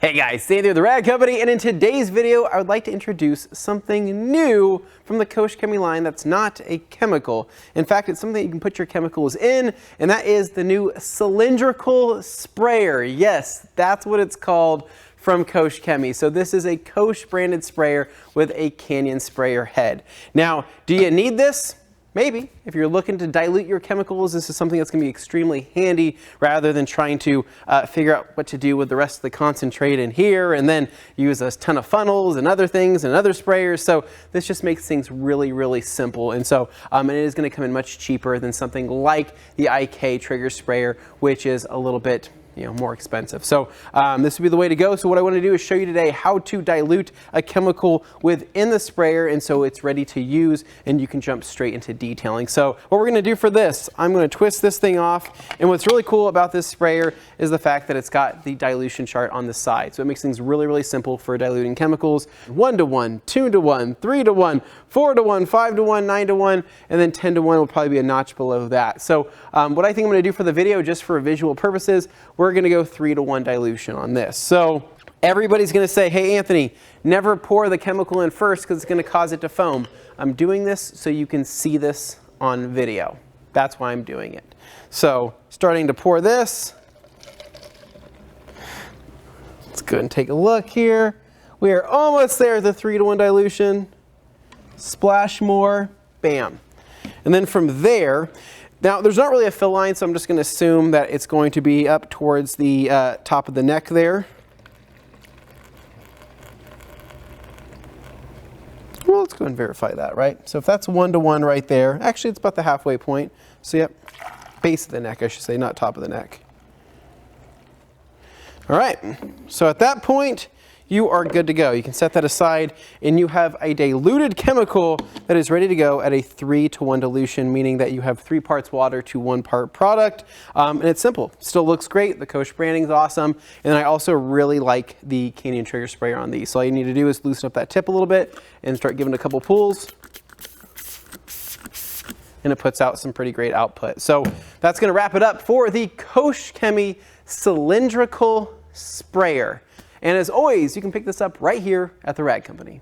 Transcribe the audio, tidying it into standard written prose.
Hey guys, Dave here, the Rad Company, and in today's video, I would like to introduce something new from the Koch Chemie line that's not a chemical. In fact, it's something that you can put your chemicals in, and that is the new Cylindrical Sprayer. Yes, that's what it's called from Koch Chemie. So this is a Koch branded sprayer with a Canyon sprayer head. Now, do you need this? Maybe. If you're looking to dilute your chemicals, this is something that's going to be extremely handy rather than trying to figure out what to do with the rest of the concentrate in here and then use a ton of funnels and other things and other sprayers. So this just makes things really, really simple. And so it is going to come in much cheaper than something like the IK trigger sprayer, which is a little bit more expensive. So this would be the way to go. So what I want to do is show you today how to dilute a chemical within the sprayer, and so it's ready to use and you can jump straight into detailing. So what we're going to do for this, I'm going to twist this thing off, and what's really cool about this sprayer is the fact that it's got the dilution chart on the side. So it makes things really, really simple for diluting chemicals. 1 to 1, 2 to 1, 3 to 1, 4 to 1, 5 to 1, 9 to 1, and then 10 to 1 will probably be a notch below that. So what I think I'm going to do for the video, just for visual purposes, we're going to go 3 to 1 dilution on this. So everybody's going to say, hey Anthony, never pour the chemical in first because it's going to cause it to foam. I'm doing this so you can see this on video. That's why I'm doing it. So starting to pour this. Let's go and take a look here. We are almost there at the 3 to 1 dilution. Splash more, bam. And then from there, now there's not really a fill line, so I'm just going to assume that it's going to be up towards the top of the neck there. Well, let's go and verify that, right? So if that's 1 to 1 right there, actually it's about the halfway point. So yep, base of the neck, I should say, not top of the neck. All right, so at that point, you are good to go. You can set that aside and you have a diluted chemical that is ready to go at a 3 to 1 dilution, meaning that you have 3 parts water to 1 part product. And it's simple. Still looks great. The Koch branding is awesome. And I also really like the Canyon trigger sprayer on these. So all you need to do is loosen up that tip a little bit and start giving it a couple pulls. And it puts out some pretty great output. So that's going to wrap it up for the Koch Chemie Cylindrical Sprayer. And as always, you can pick this up right here at the Rad Company.